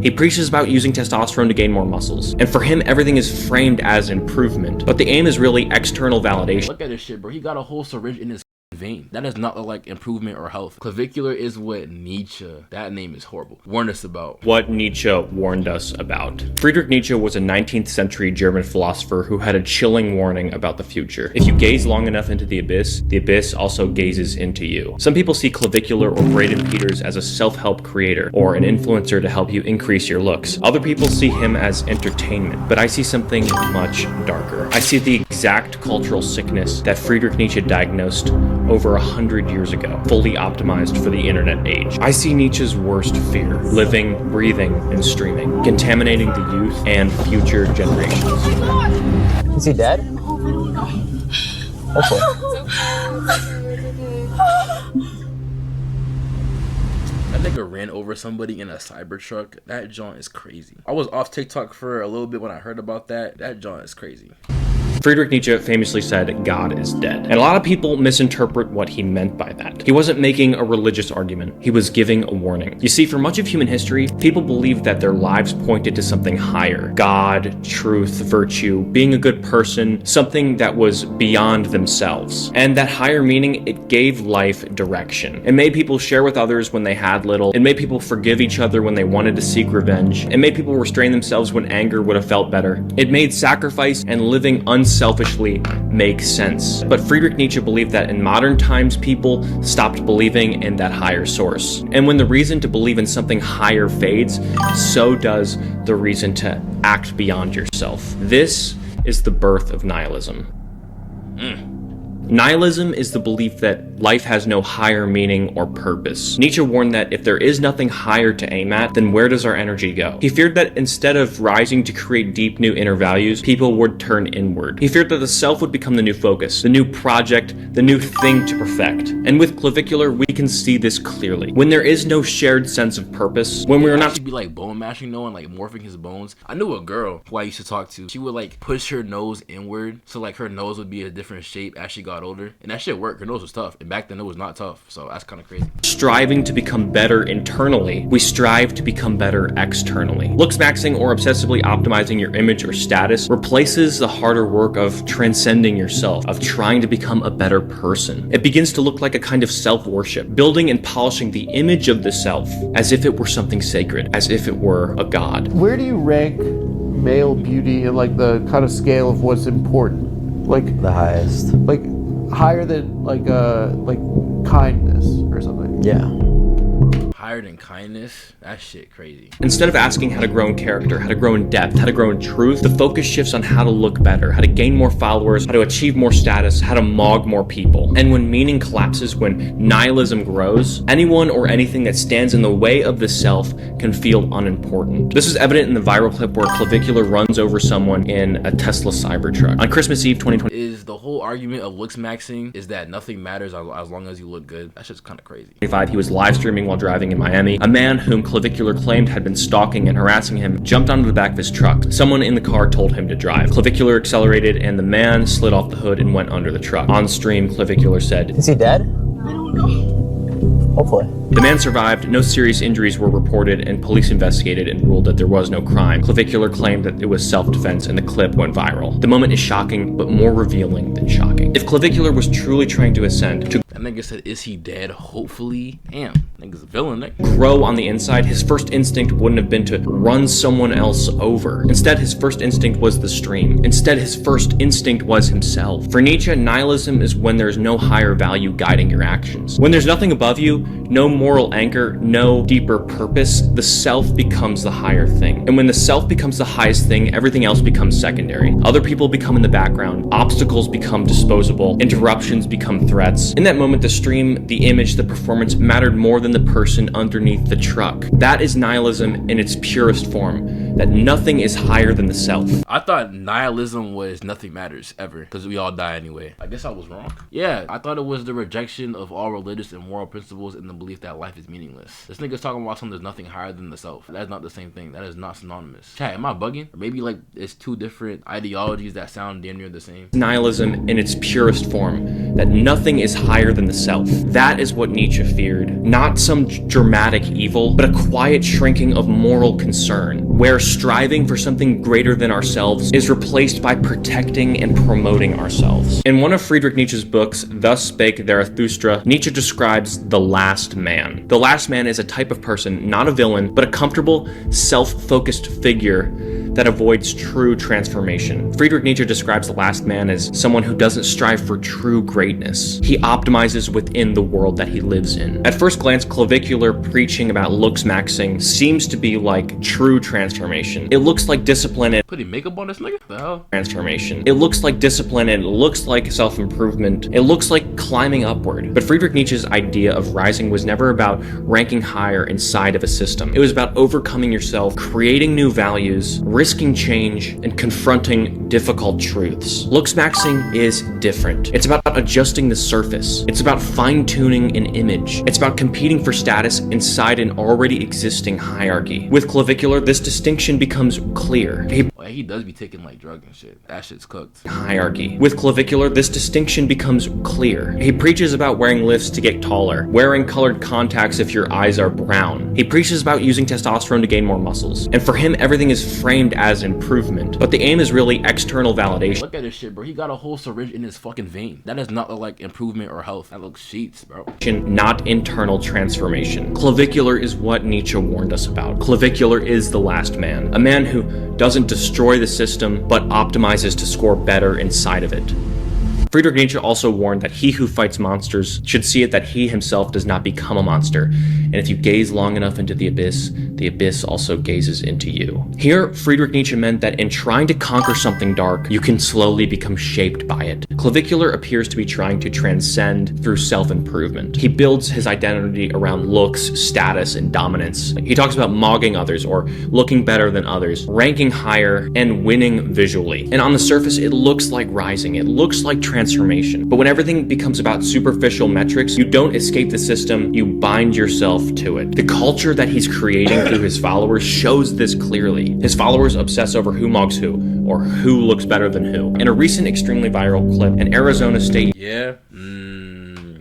He preaches about using testosterone to gain more muscles. And for him, everything is framed as improvement. But the aim is really external validation. Look at this shit, bro. He got a whole syringe in his vein. That does not look like improvement or health. Clavicular is what Nietzsche, that name is horrible, warned us about. What Nietzsche warned us about. Friedrich Nietzsche was a 19th century German philosopher who had a chilling warning about the future. If you gaze long enough into the abyss also gazes into you. Some people see Clavicular or Braden Peters as a self-help creator or an influencer to help you increase your looks. Other people see him as entertainment, but I see something much darker. I see the exact cultural sickness that Friedrich Nietzsche diagnosed over 100 years ago, fully optimized for the internet age. I see Nietzsche's worst fear, living, breathing, and streaming, contaminating the youth and future generations. Is he dead? Hopefully. That nigga ran over somebody in a Cybertruck. That jaunt is crazy. I was off TikTok for a little bit when I heard about that. That jaunt is crazy. Friedrich Nietzsche famously said, God is dead. And a lot of people misinterpret what he meant by that. He wasn't making a religious argument. He was giving a warning. You see, for much of human history, people believed that their lives pointed to something higher. God, truth, virtue, being a good person, something that was beyond themselves. And that higher meaning, it gave life direction. It made people share with others when they had little. It made people forgive each other when they wanted to seek revenge. It made people restrain themselves when anger would have felt better. It made sacrifice and living unselfishly make sense. But Friedrich Nietzsche believed that in modern times, people stopped believing in that higher source. And when the reason to believe in something higher fades, so does the reason to act beyond yourself. This is the birth of nihilism. Nihilism is the belief that life has no higher meaning or purpose. Nietzsche warned that if there is nothing higher to aim at, then where does our energy go? He feared that instead of rising to create deep new inner values, people would turn inward. He feared that the self would become the new focus, the new project, the new thing to perfect. And with Clavicular, we can see this clearly. When there is no shared sense of purpose, when we are not to be like bone mashing though and like morphing his bones. I knew a girl who I used to talk to. She would like push her nose inward, so like her nose would be a different shape as she got older, and that shit worked. Her nose was tough, and back then it was not tough, so that's kind of crazy. striving to become better internally, we strive to become better externally. Lookmaxxing or obsessively optimizing your image or status replaces the harder work of transcending yourself, of trying to become a better person. It begins to look like a kind of self-worship, building and polishing the image of the self as if it were something sacred, as if it were a god. Where do you rank male beauty in like the kind of scale of what's important? Like The highest. like higher than like kindness or something. Yeah. Higher than kindness? That shit crazy. Instead of asking how to grow in character, how to grow in depth, how to grow in truth, the focus shifts on how to look better, how to gain more followers, how to achieve more status, how to mog more people. And when meaning collapses, when nihilism grows, anyone or anything that stands in the way of the self can feel unimportant. This is evident in the viral clip where Clavicular runs over someone in a Tesla Cybertruck. On Christmas Eve 2020, Is the whole argument of Lookmaxxing is that nothing matters as long as you look good? That's just kind of crazy. he was live streaming while driving in Miami. A man whom Clavicular claimed had been stalking and harassing him jumped onto the back of his truck. Someone in the car told him to drive. Clavicular accelerated and the man slid off the hood and went under the truck. On stream, Clavicular said, Is he dead? I don't know. Hopefully. the man survived, no serious injuries were reported, and police investigated and ruled that there was no crime. Clavicular claimed that it was self-defense and the clip went viral. The moment is shocking, but more revealing than shocking. If Clavicular was truly trying to ascend, to That nigga said, is he dead? Hopefully. Damn, nigga's a villain, nigga. grow on the inside, his first instinct wouldn't have been to run someone else over. Instead, his first instinct was the stream. Instead, his first instinct was himself. For Nietzsche, nihilism is when there's no higher value guiding your actions. When there's nothing above you, no moral anchor, no deeper purpose, the self becomes the higher thing. And when the self becomes the highest thing, everything else becomes secondary. Other people become in the background, obstacles become disposable, interruptions become threats. In that moment, the stream, the image, the performance mattered more than the person underneath the truck. That is nihilism in its purest form. that nothing is higher than the self. I thought nihilism was nothing matters ever, because we all die anyway. I guess I was wrong. Yeah, I thought it was the rejection of all religious and moral principles and the belief that life is meaningless. This nigga's talking about something there's nothing higher than the self. That's not the same thing. That is not synonymous. Chat, am I bugging? Or maybe like it's two different ideologies that sound damn near the same. Nihilism in its purest form, that nothing is higher than the self. That is what Nietzsche feared. Not some dramatic evil, but a quiet shrinking of moral concern, where striving for something greater than ourselves is replaced by protecting and promoting ourselves. In one of Friedrich Nietzsche's books, Thus Spake Zarathustra, Nietzsche describes the last man. The last man is a type of person, not a villain, but a comfortable, self-focused figure that avoids true transformation. Friedrich Nietzsche describes the last man as someone who doesn't strive for true greatness. He optimizes within the world that he lives in. At first glance, Clavicular preaching about Lookmaxxing seems to be like true transformation. It looks like discipline and Putting makeup on this nigga? The hell? transformation. It looks like discipline and it looks like self-improvement. It looks like climbing upward. But Friedrich Nietzsche's idea of rising was never about ranking higher inside of a system. It was about overcoming yourself, creating new values, risking change, and confronting difficult truths. Lookmaxxing is different. It's about adjusting the surface. It's about fine-tuning an image. It's about competing for status inside an already existing hierarchy. With Clavicular, this distinction becomes clear. He does be taking like drugs and shit. That shit's cooked. Hierarchy. With Clavicular, this distinction becomes clear. He preaches about wearing lifts to get taller, wearing colored contacts if your eyes are brown. He preaches about using testosterone to gain more muscles. And for him, everything is framed as improvement. But the aim is really external validation. Look at this shit, bro. He got a whole syringe in his fucking vein. That does not look like improvement or health. That looks sheets, bro. Not internal transformation. Clavicular is what Nietzsche warned us about. Clavicular is the last man. A man who doesn't destroy the system, but optimizes to score better inside of it. Friedrich Nietzsche also warned that he who fights monsters should see it that he himself does not become a monster, and if you gaze long enough into the abyss also gazes into you. Here, Friedrich Nietzsche meant that in trying to conquer something dark, you can slowly become shaped by it. Clavicular appears to be trying to transcend through self-improvement. He builds his identity around looks, status, and dominance. He talks about mogging others or looking better than others, ranking higher, and winning visually. And on the surface, it looks like rising. It looks like transformation. But when everything becomes about superficial metrics, you don't escape the system, you bind yourself to it. The culture that he's creating through his followers shows this clearly. His followers obsess over who mogs who, or who looks better than who. In a recent extremely viral clip, an Arizona State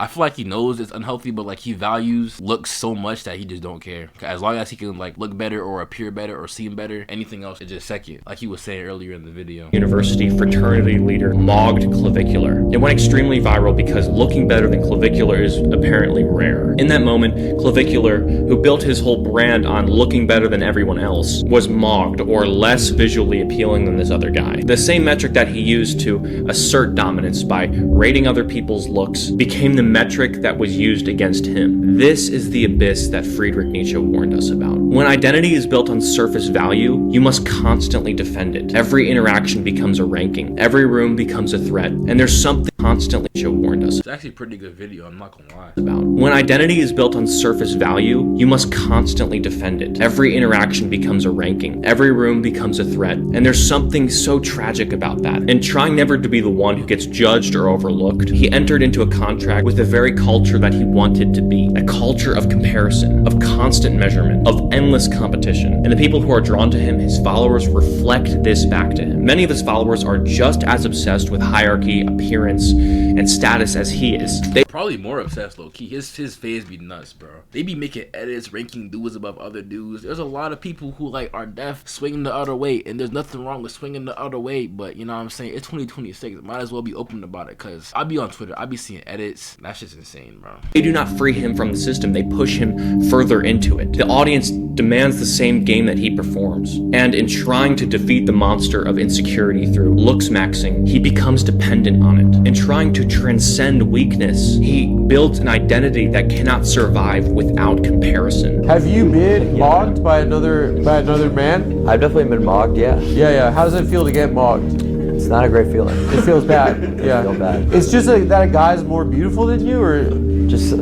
I feel like he knows it's unhealthy, but like he values looks so much that he just don't care. As long as he can like look better or appear better or seem better, anything else is just second. Like he was saying earlier in the video. University fraternity leader mogged Clavicular. It went extremely viral because looking better than Clavicular is apparently rare. In that moment, Clavicular, who built his whole brand on looking better than everyone else, was mogged or less visually appealing than this other guy. The same metric that he used to assert dominance by rating other people's looks became the metric that was used against him. This is the abyss that Friedrich Nietzsche warned us about. When identity is built on surface value, you must constantly defend it. Every interaction becomes a ranking. Every room becomes a threat. And there's something constantly Nietzsche warned us It's actually a pretty good video, I'm not gonna lie. about. When identity is built on surface value, you must constantly defend it. Every interaction becomes a ranking. Every room becomes a threat. And there's something so tragic about that. And trying never to be the one who gets judged or overlooked, he entered into a contract with the very culture that he wanted to be. A culture of comparison, of constant measurement, of endless competition. And the people who are drawn to him, his followers, reflect this back to him. Many of his followers are just as obsessed with hierarchy, appearance, and status as he is. They Probably more obsessed, low key. His phase be nuts, bro. They be making edits, ranking dudes above other dudes. There's a lot of people who like are deaf, swinging the other way, and there's nothing wrong with swinging the other way. But you know what I'm saying? It's 2026. Might as well be open about it, cause I be on Twitter. I be seeing edits. That shit's insane, bro. They do not free him from the system, they push him further into it. The audience demands the same game that he performs. And in trying to defeat the monster of insecurity through Lookmaxxing, he becomes dependent on it. In trying to transcend weakness, he builds an identity that cannot survive without comparison. Have you been mocked by another man? I've definitely been mocked, yeah. Yeah. How does it feel to get mocked? It's not a great feeling. It feels bad. Yeah. I feel bad. It's just like that a guy's more beautiful than you, or Just,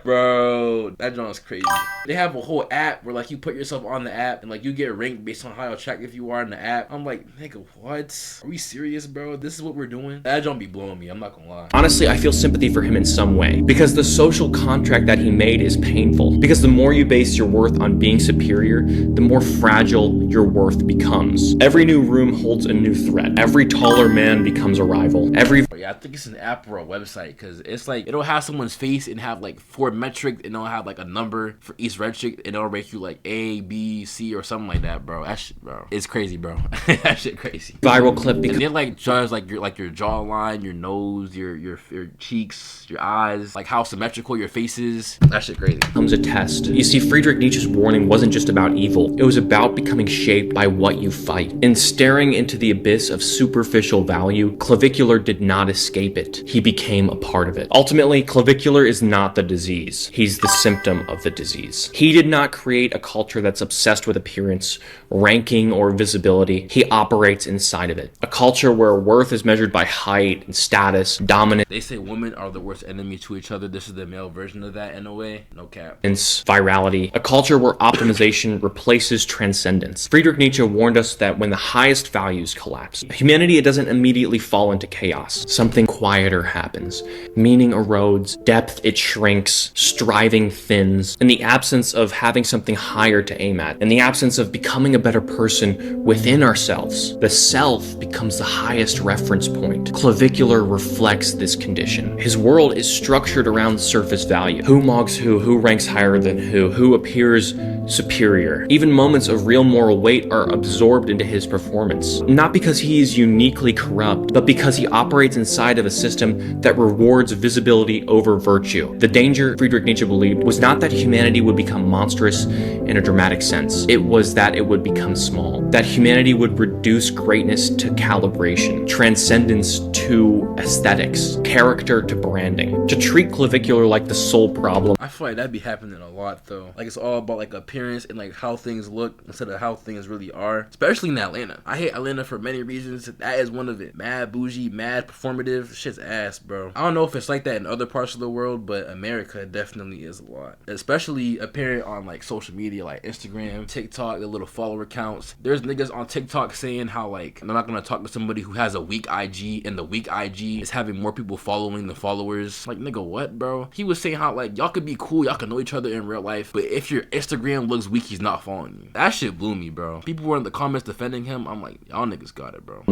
Bro. Yo, that joint's crazy. They have a whole app where like you put yourself on the app and like you get ranked based on how attractive you are in the app. I'm like, nigga, what? Are we serious, bro? This is what we're doing? That joint be blowing me. I'm not gonna lie. Honestly, I feel sympathy for him in some way, because the social contract that he made is painful. Because the more you base your worth on being superior, the more fragile your worth becomes. Every new room holds a new threat. Every taller man becomes a rival. Yeah, I think it's an app or a website, because it's like it'll have someone's face and have like 4 metric, and it'll have like a number for each metric, and it'll rank you like A, B, C, or something like that, bro. That shit, bro, it's crazy, bro. That shit crazy. Viral clip because and they like judge like your jawline, your nose, your cheeks, your eyes, like how symmetrical your face is. That shit crazy. becomes a test. You see, Friedrich Nietzsche's warning wasn't just about evil. It was about becoming shaped by what you fight. In staring into the abyss of superficial value, Clavicular did not escape it. He became a part of it. Ultimately, Clavicular is not the disease. He's the symptom of the disease. He did not create a culture that's obsessed with appearance, ranking, or visibility. He operates inside of it. A culture where worth is measured by height and status, dominance. They say women are the worst enemy to each other. This is the male version of that in a way. No cap. Virality. A culture where optimization replaces transcendence. Friedrich Nietzsche warned us that when the highest values collapse, humanity doesn't immediately fall into chaos. Something quieter happens. Meaning erodes, depth it shrinks, striving thins. In the absence of having something higher to aim at, in the absence of becoming a better person within ourselves, the self becomes the highest reference point. Clavicular reflects this condition. His world is structured around surface value. Who mogs who ranks higher than who appears superior. Even moments of real moral weight are absorbed into his performance. Not because he is uniquely corrupt, but because he operates inside of a system that rewards visibility over virtue. The danger, Friedrich Nietzsche believed, was not that humanity would become monstrous in a dramatic sense. It was that it would become small. That humanity would reduce greatness to calibration, transcendence to aesthetics, character to branding. To treat Clavicular like the sole problem. I feel like that'd be happening a lot though. Like it's all about like appearance and like how things look instead of how things really are. Especially in Atlanta. I hate Atlanta for many reasons. That is one of it. Mad bougie, mad performative. Shit's ass, bro. I don't know if it's like that in other parts of the world, but America definitely is a lot. Especially appearing on like social media like Instagram, TikTok, the little follower counts. There's niggas on TikTok saying how like they're not gonna talk to somebody who has a weak IG, and the weak IG is having more people following than followers. Like, nigga, what, bro? He was saying how like y'all could be cool, y'all can know each other in real life, but if your Instagram looks weak, he's not following you. That shit blew me, bro. People were in the comments defending him. I'm like, y'all niggas got it, bro.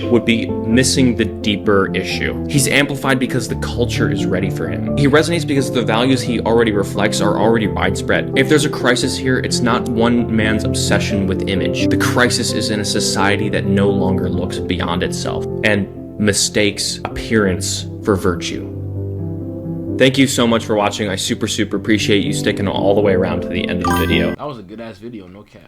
Would be missing the deeper issue. He's amplified because the culture is ready for him. He resonates because the values he already reflects are already widespread. If there's a crisis here, it's not one man's obsession with image. The crisis is in a society that no longer looks beyond itself and mistakes appearance for virtue. Thank you so much for watching. I super appreciate you sticking all the way around to the end of the video. That was a good ass video, no cap.